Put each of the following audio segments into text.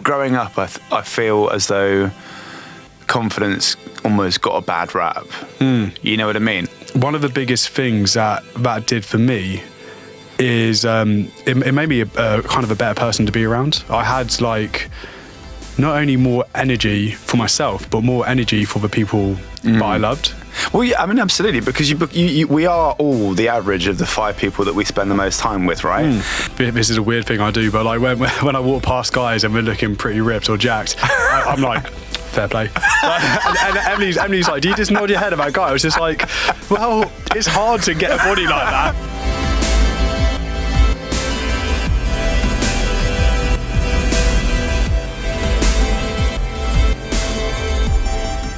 growing up, I feel as though confidence almost got a bad rap. You know what I mean? One of the biggest things that did for me is it made me a kind of a better person to be around. I had like not only more energy for myself, but more energy for the people that I loved. Well, yeah, I mean, absolutely, because we are all the average of the 5 people that we spend the most time with, right? This is a weird thing I do, but like when I walk past guys and we're looking pretty ripped or jacked, I'm like, fair play. And Emily's like, do you just nod your head at that guy? I was just like, well, it's hard to get a body like that.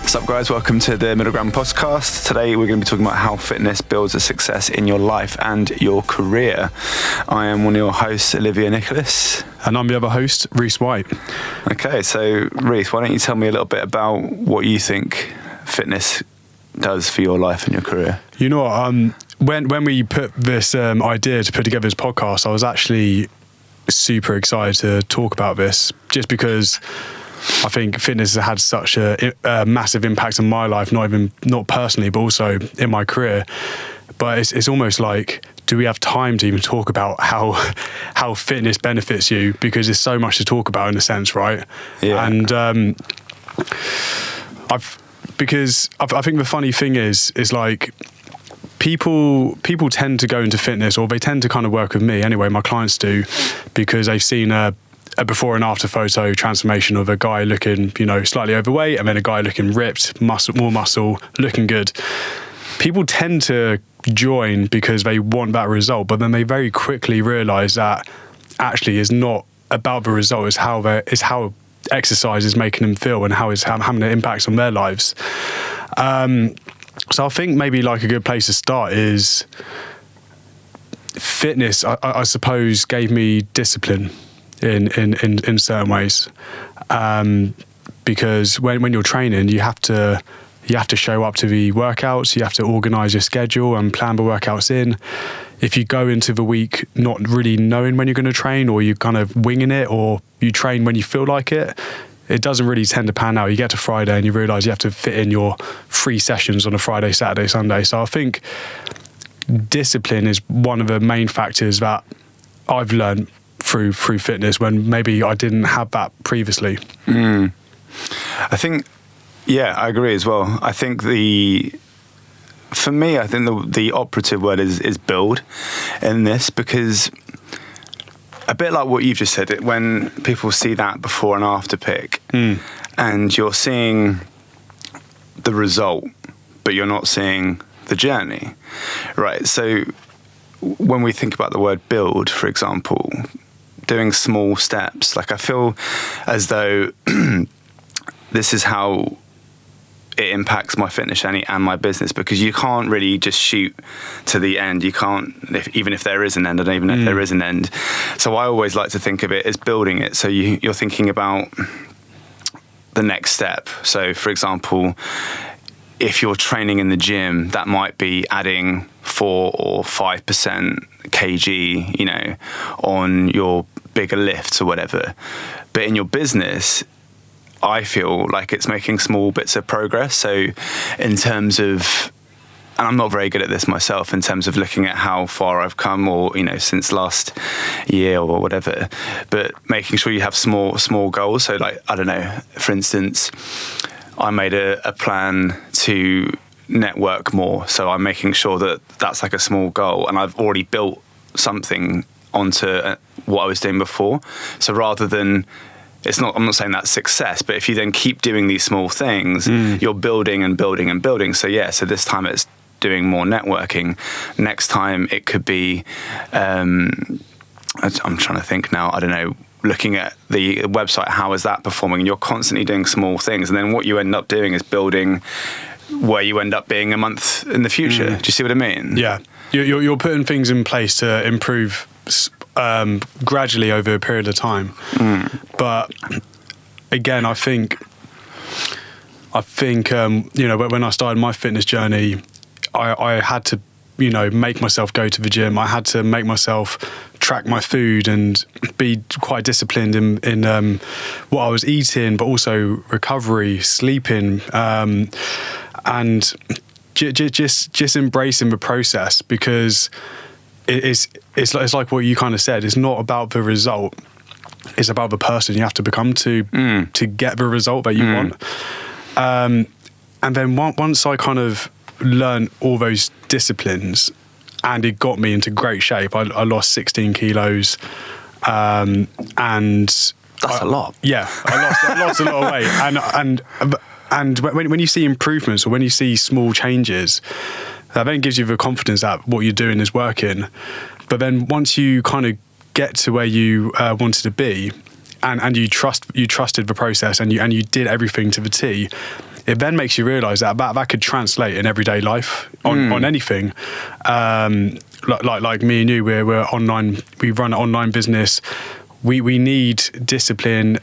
What's up, guys? Welcome to the Middle Ground Podcast. Today we're going to be talking about how fitness builds a success in your life and your career. I am one of your hosts, Olivier Nicholas. And I'm the other host, Rhys White. Okay, so Rhys, why don't you tell me a little bit about what you think fitness does for your life and your career? You know what, when we put this idea to put together this podcast, I was actually super excited to talk about this, just because I think fitness has had such a massive impact on my life, not personally, but also in my career. But it's almost like, do we have time to even talk about how fitness benefits you? Because there's so much to talk about in a sense, right? Yeah. And I think the funny thing is like people tend to go into fitness, or they tend to kind of work with me anyway. My clients do, because they've seen a before and after photo transformation of a guy looking, slightly overweight, and then a guy looking ripped, more muscle, looking good. People tend to join because they want that result, but then they very quickly realise that actually it's not about the result, it's how exercise is making them feel and how it's having an impact on their lives. So I think maybe like a good place to start is fitness, I suppose, gave me discipline in certain ways, because when you're training, you have to show up to the workouts, you have to organise your schedule and plan the workouts in. If you go into the week not really knowing when you're going to train, or you're kind of winging it, or you train when you feel like it doesn't really tend to pan out. You get to Friday and you realise you have to fit in your 3 sessions on a Friday, Saturday, Sunday. So I think discipline is one of the main factors that I've learned through fitness, when maybe I didn't have that previously. I think, yeah, I agree as well. I think for me, I think the operative word is build in this, because a bit like what you've just said, when people see that before and after pic, and you're seeing the result, but you're not seeing the journey, right? So when we think about the word build, for example, doing small steps, like I feel as though this is how it impacts my fitness journey and my business, because you can't really just shoot to the end. You can't, even if there is an end. I don't even know if there is an end. So I always like to think of it as building it. So you're thinking about the next step. So for example, if you're training in the gym, that might be adding 4 or 5% kg, on your bigger lifts or whatever. But in your business, I feel like it's making small bits of progress. So in terms of, and I'm not very good at this myself, in terms of looking at how far I've come, or, since last year or whatever, but making sure you have small goals. So like, I don't know, for instance, I made a plan to network more. So I'm making sure that that's like a small goal, and I've already built something onto what I was doing before. So rather than, I'm not saying that's success, but if you then keep doing these small things, you're building and building and building. So yeah, so this time it's doing more networking. Next time it could be, I'm trying to think now, I don't know, looking at the website, how is that performing? And you're constantly doing small things. And then what you end up doing is building where you end up being a month in the future. Do you see what I mean? Yeah. You're putting things in place to improve gradually over a period of time. But again, I think when I started my fitness journey, I had to make myself go to the gym. I had to make myself track my food and be quite disciplined in what I was eating, but also recovery, sleeping, and just embracing the process, because it's like what you kind of said. It's not about the result. It's about the person you have to become to get the result that you want. And then once I kind of learned all those disciplines, and it got me into great shape. I lost 16 kilos, and that's a lot. Yeah, I lost a lot of weight, and when you see improvements, or when you see small changes, that then gives you the confidence that what you're doing is working. But then once you kind of get to where you wanted to be, and you trusted the process, and you did everything to the T, it then makes you realise that could translate in everyday life on anything. Like me and you, we're online. We run an online business. We need discipline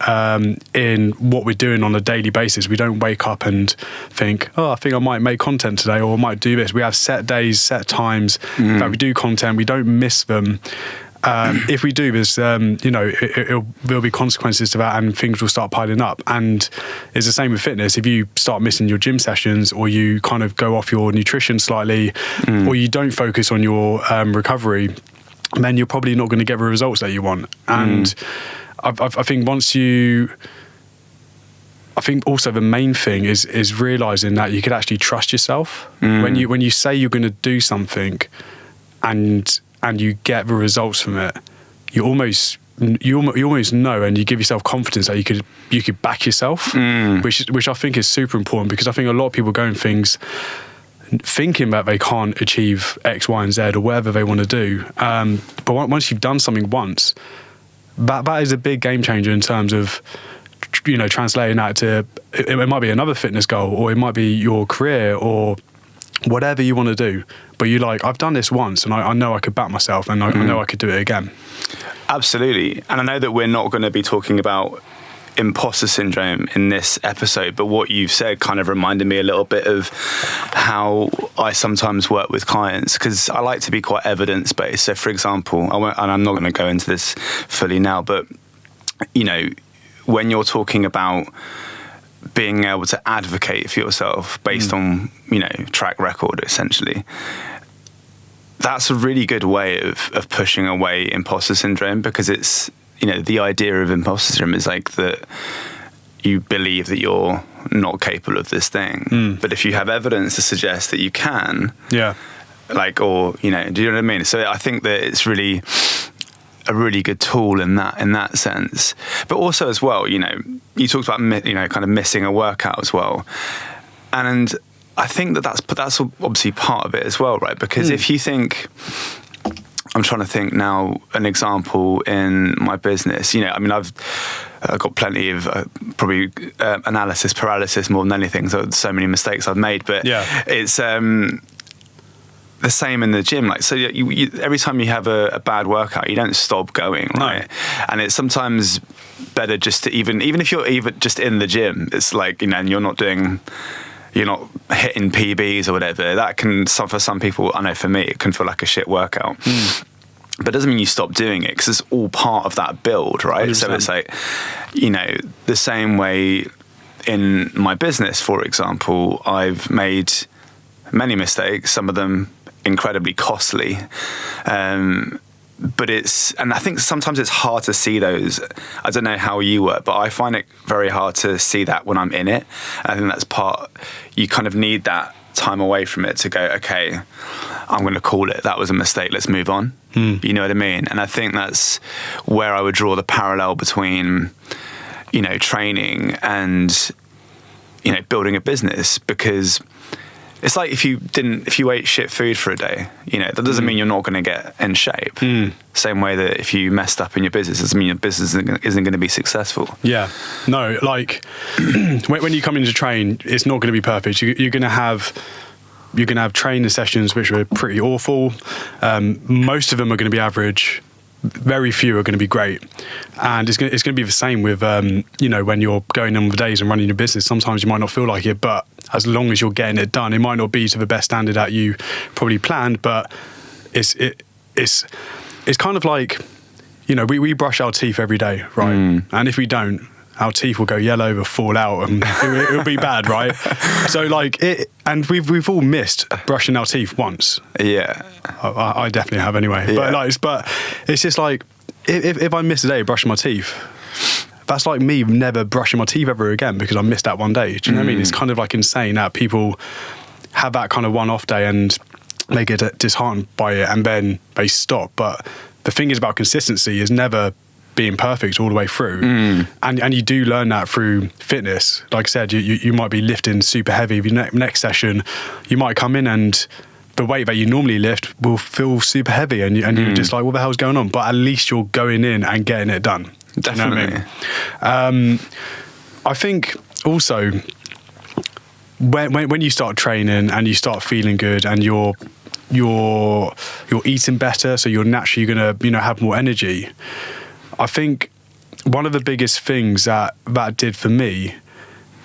in what we're doing on a daily basis. We don't wake up and think, I think I might make content today, or I might do this. We have set days, set times that we do content. We don't miss them. If we do, there'll be consequences to that, and things will start piling up. And it's the same with fitness. If you start missing your gym sessions, or you kind of go off your nutrition slightly, or you don't focus on your recovery, then you're probably not going to get the results that you want. And I think I think also the main thing is realizing that you could actually trust yourself when you say you're going to do something, and you get the results from it. You almost know, and you give yourself confidence that you could back yourself, which I think is super important, because I think a lot of people go in things thinking that they can't achieve X, Y, and Z, or whatever they want to do. But once you've done something once, that is a big game changer in terms of translating that to, it might be another fitness goal, or it might be your career, or whatever you want to do. But you're like, I've done this once, and I know I could back myself, and I know I could do it again. Absolutely. And I know that we're not going to be talking about imposter syndrome in this episode, but what you've said kind of reminded me a little bit of how I sometimes work with clients, because I like to be quite evidence-based. So for example, and I'm not going to go into this fully now, but when you're talking about being able to advocate for yourself based on track record, essentially, that's a really good way of pushing away imposter syndrome, because it's the idea of imposter syndrome is like that you believe that you're not capable of this thing, but if you have evidence to suggest that you can, do you know what I mean? So I think that it's really a really good tool in that sense. But also as well, you talked about kind of missing a workout as well, and I think that's obviously part of it as well, right? Because if you think, I'm trying to think now an example in my business. I've got plenty of probably analysis paralysis more than anything. So many mistakes I've made, but it's the same in the gym. Like, so you every time you have a bad workout, you don't stop going, right? No. And it's sometimes better just to even if you're even just in the gym, it's like, and you're not hitting PBs or whatever. That can, for some people, I know for me, it can feel like a shit workout. But it doesn't mean you stop doing it, because it's all part of that build, right? 100%. So it's like, the same way in my business, for example, I've made many mistakes, some of them incredibly costly. But and I think sometimes it's hard to see those. I don't know how you work, but I find it very hard to see that when I'm in it. I think that's you kind of need that time away from it to go, okay, I'm going to call it. That was a mistake. Let's move on. You know what I mean? And I think that's where I would draw the parallel between, training and, building a business, because it's like if you ate shit food for a day, that doesn't mean you're not going to get in shape. Same way that if you messed up in your business, doesn't mean your business isn't going to be successful. Yeah. No, like when you come in to train, it's not going to be perfect. You're going to have training sessions which are pretty awful. Most of them are going to be average. Very few are going to be great, and it's going to be the same with when you're going on the days and running your business. Sometimes you might not feel like it, but as long as you're getting it done. It might not be to the best standard that you probably planned, but it's kind of like, you know, we brush our teeth every day, right? And if we don't, our teeth will go yellow, will fall out, and it'll be bad, right? So like and we've all missed brushing our teeth once. Yeah, I definitely have anyway. Yeah. But it's just like if I miss a day of brushing my teeth, that's like me never brushing my teeth ever again because I missed that one day. Do you know what I mean? It's kind of like insane that people have that kind of one-off day and they get disheartened by it and then they stop. But the thing is about consistency is never being perfect all the way through, and you do learn that through fitness. Like I said, you might be lifting super heavy. Your next session, you might come in and the weight that you normally lift will feel super heavy, and you're just like, what the hell's going on? But at least you're going in and getting it done. Definitely. You know what I mean? I think also when you start training and you start feeling good and you're eating better, so you're naturally going to have more energy. I think one of the biggest things that did for me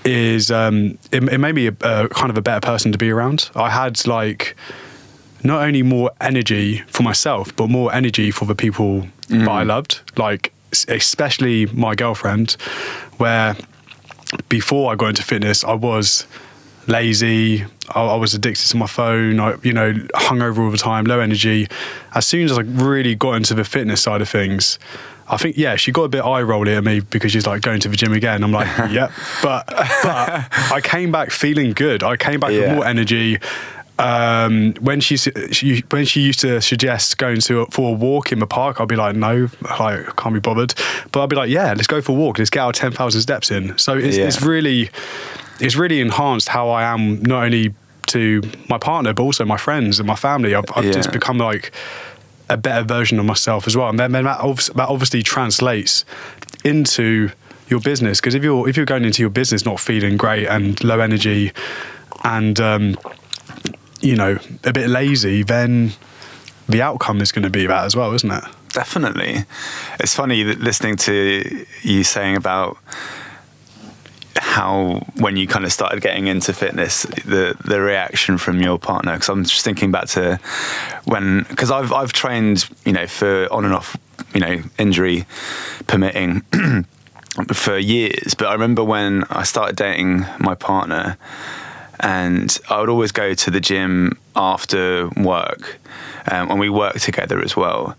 is it made me a kind of a better person to be around. I had like not only more energy for myself, but more energy for the people that I loved, like especially my girlfriend, where before I got into fitness, I was lazy, I was addicted to my phone, hungover all the time, low energy. As soon as I really got into the fitness side of things, I think, she got a bit eye-rolly at me because she's like, going to the gym again. I'm like, yep. But I came back feeling good. I came back with more energy. When she used to suggest going for a walk in the park, I'd be like, no, I can't be bothered. But I'd be like, yeah, let's go for a walk. Let's get our 10,000 steps in. So it's really enhanced how I am, not only to my partner, but also my friends and my family. I've just become like a better version of myself as well. And then that obviously translates into your business. Because if you're going into your business not feeling great and low energy and, a bit lazy, then the outcome is going to be that as well, isn't it? Definitely. It's funny listening to you saying about how when you kind of started getting into fitness, the reaction from your partner, because I'm just thinking back to because I've trained, for on and off, injury permitting for years, but I remember when I started dating my partner, and I would always go to the gym after work, and we worked together as well.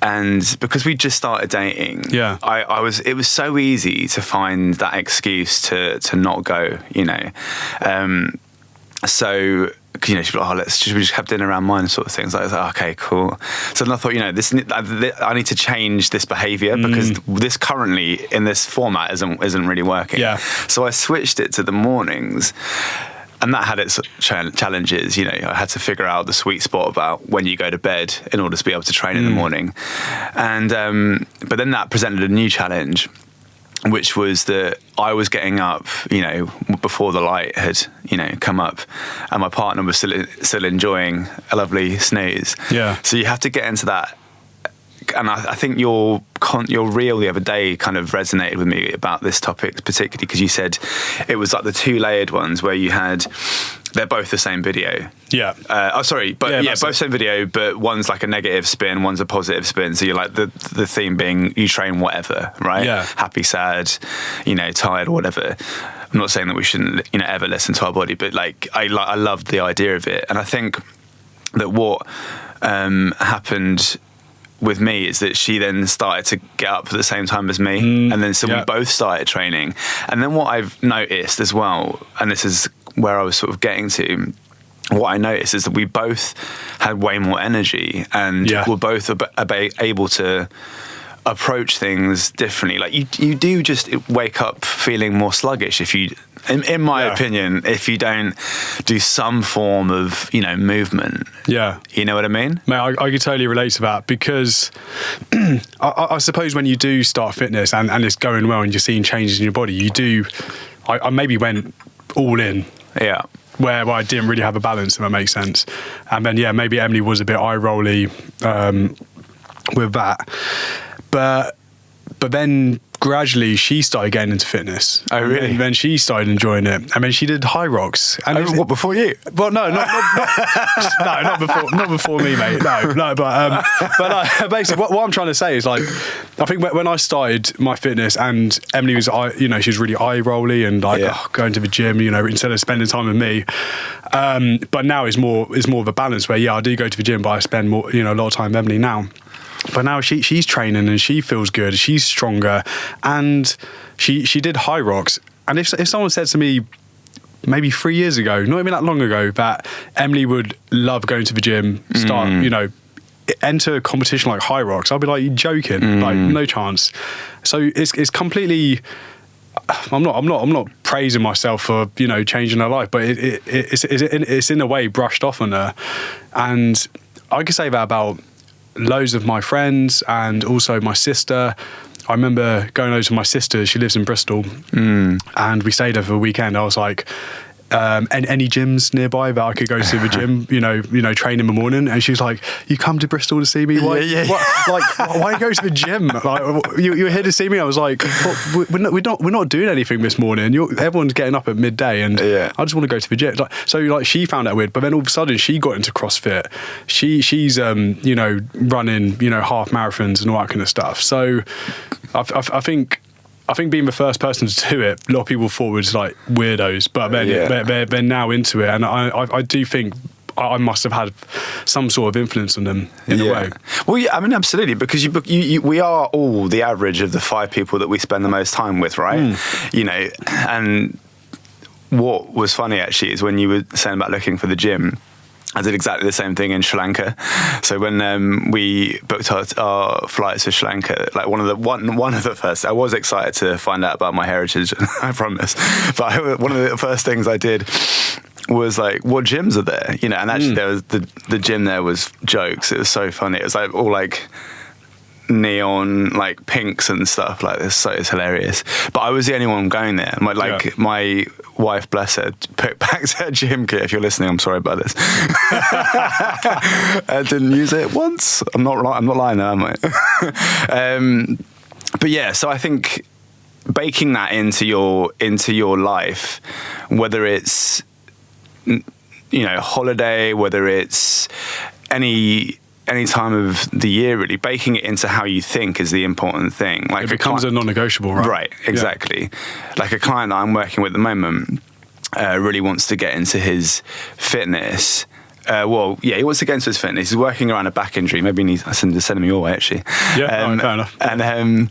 And because we just started dating, it was so easy to find that excuse to not go, So, she'd be like, should we just have dinner around mine, sort of things. I was like, okay, cool. So then I thought, I need to change this behaviour because this currently in this format isn't really working. Yeah. So I switched it to the mornings. And that had its challenges. I had to figure out the sweet spot about when you go to bed in order to be able to train in the morning. And but then that presented a new challenge, which was that I was getting up, before the light had, come up, and my partner was still enjoying a lovely snooze. Yeah. So you have to get into that. And I think your reel the other day kind of resonated with me about this topic, particularly because you said it was like the two layered ones where they're both the same video. Yeah. Both same video, but one's like a negative spin, one's a positive spin. So you're like the theme being you train whatever, right? Yeah. Happy, sad, tired or whatever. I'm not saying that we shouldn't, ever listen to our body, but I loved the idea of it. And I think that what happened with me is that she then started to get up at the same time as me, and then we both started training. And then what I've noticed as well, and this is where I was sort of getting to, what I noticed is that we both had way more energy and were both able to approach things differently. Like you do just wake up feeling more sluggish if you, in my opinion, if you don't do some form of, movement. Yeah. You know what I mean? Mate, I could totally relate to that because I suppose when you do start fitness and it's going well and you're seeing changes in your body, I maybe went all in. Yeah. Where I didn't really have a balance, if that makes sense. And then, maybe Emily was a bit eye-rolly with that. But then gradually she started getting into fitness. Oh, really? And then she started enjoying it. And then she did high rocks. And what, before you? Well, no, not before me, mate. No, but basically, what I'm trying to say is, like, I think when I started my fitness, and Emily was, she was really eye rolly and like going to the gym, instead of spending time with me. But now it's more of a balance where I do go to the gym, but I spend more, a lot of time with Emily now. But now she's training and she feels good. She's stronger, and she did high rocks. And if someone said to me maybe 3 years ago, not even that long ago, that Emily would love going to the gym, start enter a competition like high rocks, I'd be like, you're joking, like no chance. So it's completely. I'm not praising myself for changing her life, but it's in a way brushed off on her, and I could say that about loads of my friends and also my sister. I remember going over to my sister. She lives in Bristol, and we stayed there for a weekend. I was like, any gyms nearby that I could go to the gym, train in the morning? And she was like, you come to Bristol to see me? Why? Why go to the gym? Like, you're here to see me? I was like, we're not doing anything this morning. Everyone's getting up at midday, and I just want to go to the gym. So she found that weird, but then all of a sudden she got into CrossFit. She's running half marathons and all that kind of stuff. So I think being the first person to do it, a lot of people thought was like weirdos, but then they're now into it, and I do think I must have had some sort of influence on them in a way. Well, yeah, I mean, absolutely, because we are all the average of the 5 people that we spend the most time with, right? And what was funny actually is when you were saying about looking for the gym, I did exactly the same thing in Sri Lanka. So when we booked our flights to Sri Lanka, like one of the first, I was excited to find out about my heritage, I promise. But one of the first things I did was like, what gyms are there? And actually there was the gym there was jokes. It was so funny. It was like all like neon like pinks and stuff like this, so it's hilarious. But I was the only one going there. My wife, bless her, packed her gym kit. If you're listening, I'm sorry about this. I didn't use it once. I'm not lying there, am I? But yeah, so I think baking that into your life, whether it's holiday, whether it's any time of the year, really, baking it into how you think is the important thing. Like it becomes a non-negotiable, right? Right, exactly. Yeah. Like a client that I'm working with at the moment really wants to get into his fitness. He wants to get into his fitness. He's working around a back injury. Maybe he needs to send him your way, actually. Yeah, fair enough. And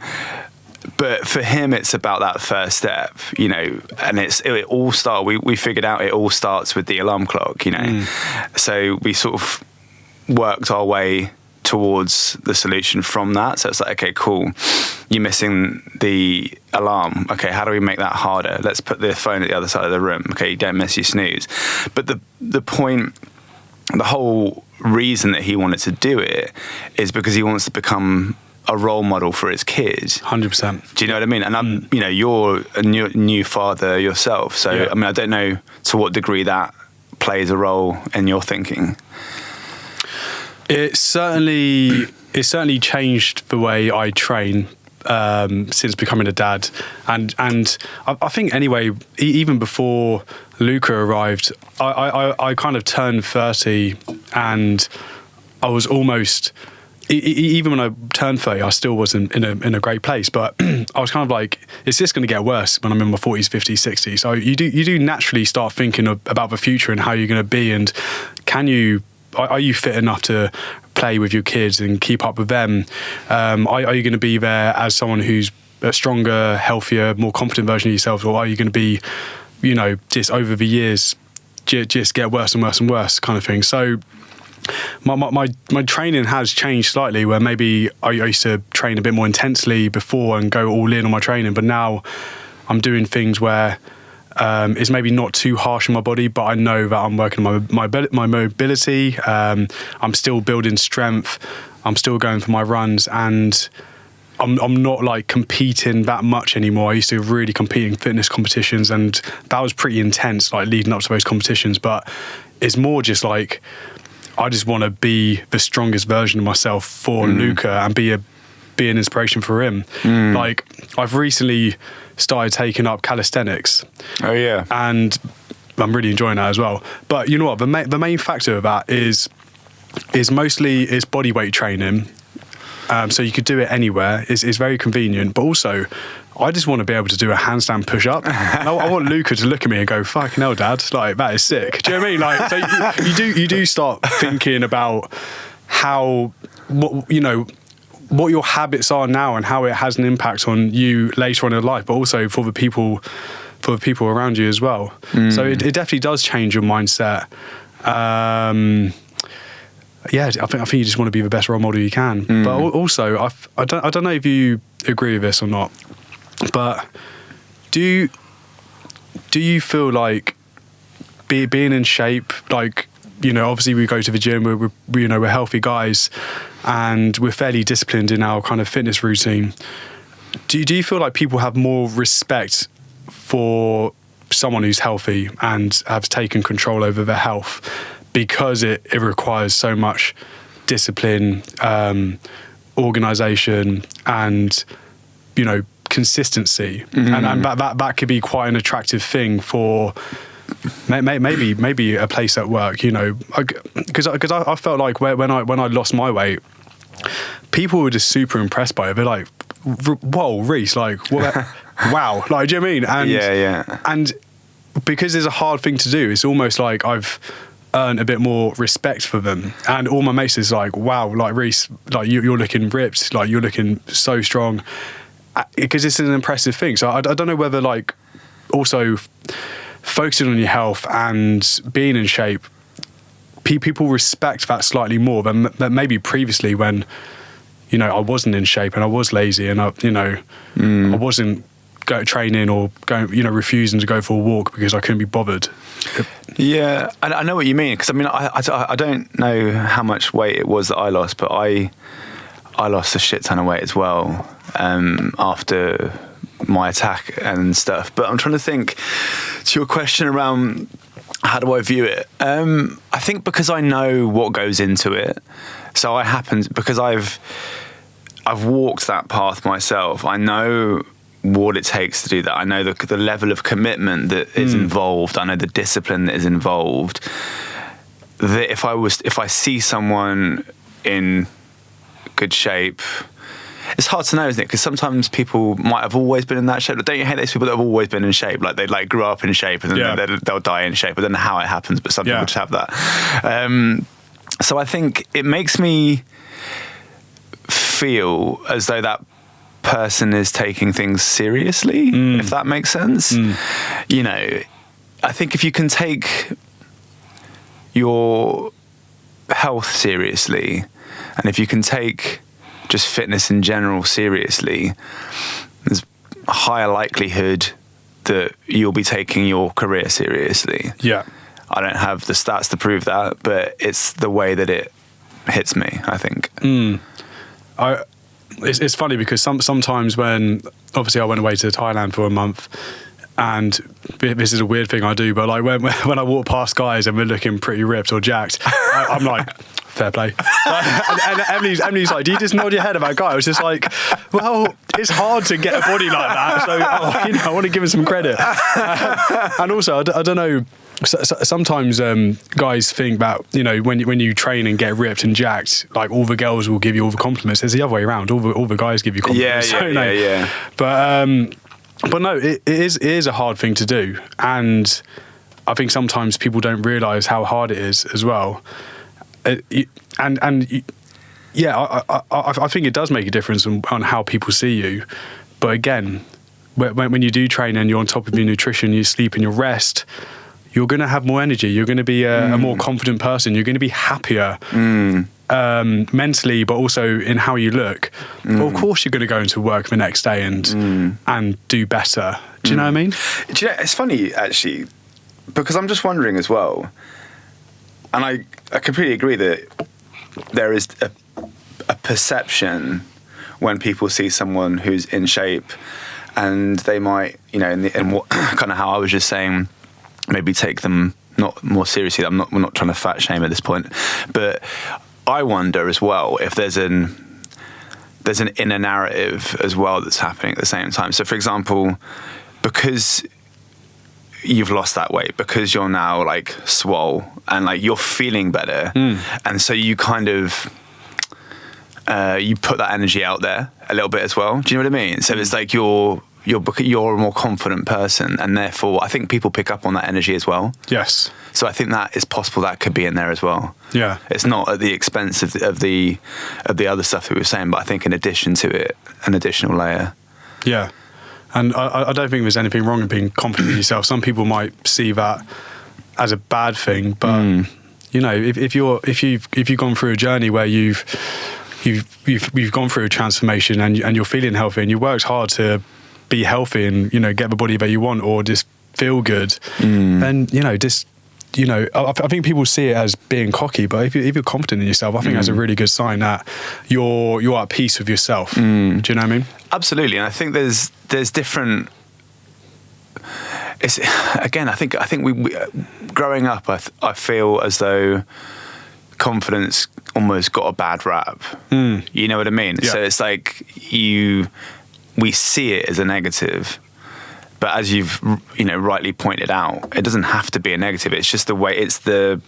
but for him, it's about that first step, and it all starts. We figured out it all starts with the alarm clock, So we sort of worked our way towards the solution from that. So it's like, okay, cool, you're missing the alarm. Okay, how do we make that harder? Let's put the phone at the other side of the room. Okay, you don't miss your snooze. But the point, the whole reason that he wanted to do it is because he wants to become a role model for his kids. 100%. Do you know what I mean? And I'm, you're a new father yourself. So, I mean, I don't know to what degree that plays a role in your thinking. It certainly changed the way I train since becoming a dad, and I think anyway, even before Luca arrived, I kind of turned 30, and I was almost even when I turned 30, I still wasn't in a great place, but I was kind of like, is this going to get worse when I'm in my 40s, 50s, 60s? So you do naturally start thinking about the future and how you're going to be, and are you fit enough to play with your kids and keep up with them? Are you going to be there as someone who's a stronger, healthier, more confident version of yourself, or are you going to be, just over the years, just get worse and worse and worse kind of thing? So my training has changed slightly, where maybe I used to train a bit more intensely before and go all in on my training, but now I'm doing things where it's maybe not too harsh on my body, but I know that I'm working on my mobility. I'm still building strength. I'm still going for my runs, and I'm not like competing that much anymore. I used to really compete in fitness competitions, and that was pretty intense, like leading up to those competitions. But it's more just like, I just want to be the strongest version of myself for Luca and be be an inspiration for him. Like, I've recently started taking up calisthenics. Oh yeah. And I'm really enjoying that as well. But you know what? The main factor of that is mostly it's body weight training. So you could do it anywhere. It's very convenient. But also, I just want to be able to do a handstand push-up. I want Luca to look at me and go, "Fucking hell, Dad! Like, that is sick." Do you know what I mean? Like, so you do start thinking about what your habits are now and how it has an impact on you later on in life, but also for the people around you as well. So it definitely does change your mindset. Yeah, I think you just want to be the best role model you can. But also, I don't know if you agree with this or not, but do you feel like being in shape, like, obviously we go to the gym, we're healthy guys, and we're fairly disciplined in our kind of fitness routine. Do you feel like people have more respect for someone who's healthy and have taken control over their health because it requires so much discipline, organisation, and consistency, and that could be quite an attractive thing for maybe a place at work, because I felt like when I lost my weight, people were just super impressed by it. They're like, "Whoa, Rhys, like, what? Wow!" Like, do you know what I mean? And yeah. And because it's a hard thing to do, it's almost like I've earned a bit more respect for them. And all my mates is like, "Wow, like, Rhys, like, you're looking ripped, like, you're looking so strong," because it's an impressive thing. So I don't know whether, like, also focusing on your health and being in shape, people respect that slightly more than maybe previously when, I wasn't in shape and I was lazy and I wasn't training or going, refusing to go for a walk because I couldn't be bothered. Yeah, I know what you mean, because I mean, I don't know how much weight it was that I lost, but I lost a shit ton of weight as well after my attack and stuff. But I'm trying to think to your question around how do I view it. I think because I know what goes into it, so because I've walked that path myself. I know what it takes to do that. I know the level of commitment that is involved. I know the discipline that is involved. That if I see someone in good shape, it's hard to know, isn't it? Because sometimes people might have always been in that shape. Don't you hate those people that have always been in shape? Like, they like grew up in shape and then they'll die in shape. I don't know how it happens, but some people just have that. So I think it makes me feel as though that person is taking things seriously, if that makes sense. I think if you can take your health seriously, and if you can take just fitness in general seriously, there's a higher likelihood that you'll be taking your career seriously. Yeah. I don't have the stats to prove that, but it's the way that it hits me, I think. It's funny because sometimes when, obviously I went away to Thailand for a month, and this is a weird thing I do, but like when I walk past guys and they're looking pretty ripped or jacked, I'm like, fair play. And Emily's like, "Do you just nod your head at that guy?" I was just like, well, it's hard to get a body like that, so I want to give him some credit. And also, I don't know, sometimes guys think that, when you train and get ripped and jacked, like, all the girls will give you all the compliments. It's the other way around. All the guys give you compliments. Yeah. But no, it is a hard thing to do, and I think sometimes people don't realise how hard it is as well. I think it does make a difference on how people see you. But again, when you do train and you're on top of your nutrition, your sleep and your rest, you're going to have more energy. You're going to be a more confident person. You're going to be happier mentally, but also in how you look. Well, of course, you're going to go into work the next day and do better. Do you know what I mean? Do you know, it's funny, actually, because I'm just wondering as well, and I completely agree that there is a perception when people see someone who's in shape, and they might, in what kind of how I was just saying, maybe take them not more seriously. We're not trying to fat shame at this point, but I wonder as well if there's there's an inner narrative as well that's happening at the same time. So, for example, because you've lost that weight, because you're now like swole and like you're feeling better, and so you kind of you put that energy out there a little bit as well. Do you know what I mean? So it's like you're a more confident person, and therefore I think people pick up on that energy as well. Yes. So I think that is possible that could be in there as well. Yeah. It's not at the expense of the other stuff that we were saying, but I think in addition to it, an additional layer. Yeah. And I don't think there's anything wrong with being confident in yourself. Some people might see that as a bad thing, but you know, if you've gone through a journey where you've gone through a transformation and you're feeling healthy and you worked hard to be healthy and, you know, get the body that you want or just feel good, then, you know, just, you know, I think people see it as being cocky, but if you're confident in yourself, I think that's a really good sign that you're at peace with yourself. Do you know what I mean? Absolutely. And I think there's different. It's again. I think we growing up. I feel as though confidence almost got a bad rap. You know what I mean? Yeah. So it's like we see it as a negative. But as you've, you know, rightly pointed out, it doesn't have to be a negative. It's just the way, it's the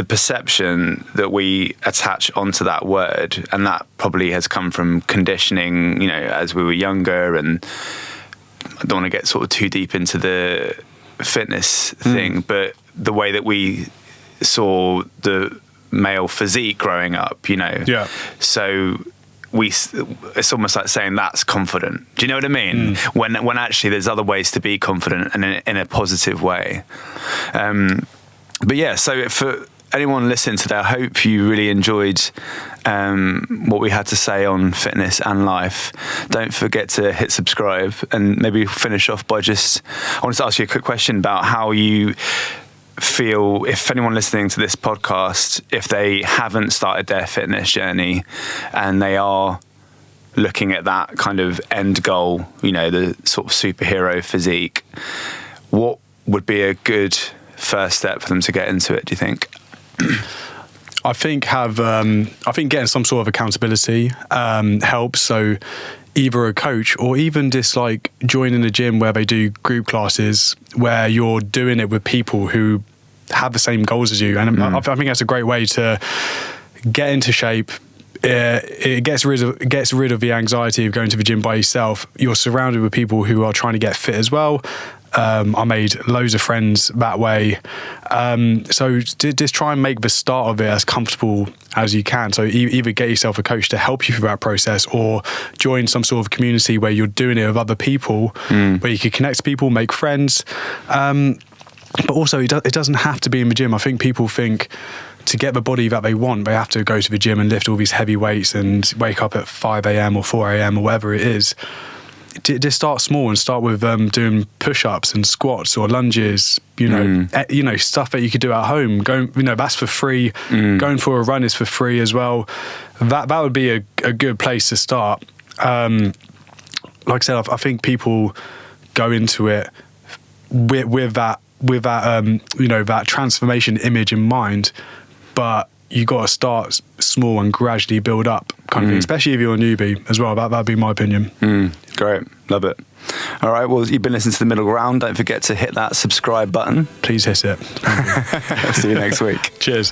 perception that we attach onto that word, and that probably has come from conditioning, you know, as we were younger. And I don't want to get sort of too deep into the fitness thing, but the way that we saw the male physique growing up, you know. Yeah. So it's almost like saying that's confident. Do you know what I mean? When actually there's other ways to be confident and in a positive way. But yeah, so for anyone listening today, I hope you really enjoyed what we had to say on fitness and life. Don't forget to hit subscribe, and maybe finish off by I wanted to ask you a quick question about how you feel, if anyone listening to this podcast, if they haven't started their fitness journey and they are looking at that kind of end goal, you know, the sort of superhero physique, what would be a good first step for them to get into it, do you think? I think getting some sort of accountability helps. So either a coach or even just like joining a gym where they do group classes where you're doing it with people who have the same goals as you. And I think that's a great way to get into shape. It gets rid of the anxiety of going to the gym by yourself. You're surrounded with people who are trying to get fit as well. I made loads of friends that way. So just try and make the start of it as comfortable as you can. So either get yourself a coach to help you through that process, or join some sort of community where you're doing it with other people, where you can connect to people, make friends. But also, it doesn't have to be in the gym. I think people think to get the body that they want, they have to go to the gym and lift all these heavy weights and wake up at 5 a.m. or 4 a.m. or whatever it is. Just start small and start with doing push-ups and squats or lunges, you know, stuff that you could do at home. Going, you know, that's for free. Going for a run is for free as well. That would be a good place to start. Like I said, I think people go into it with that you know, that transformation image in mind, but you got to start small and gradually build up, kind of thing, especially if you're a newbie as well. That'd be my opinion. Great. Love it. All right. Well, you've been listening to The Middle Ground. Don't forget to hit that subscribe button. Please hit it. See you next week. Cheers.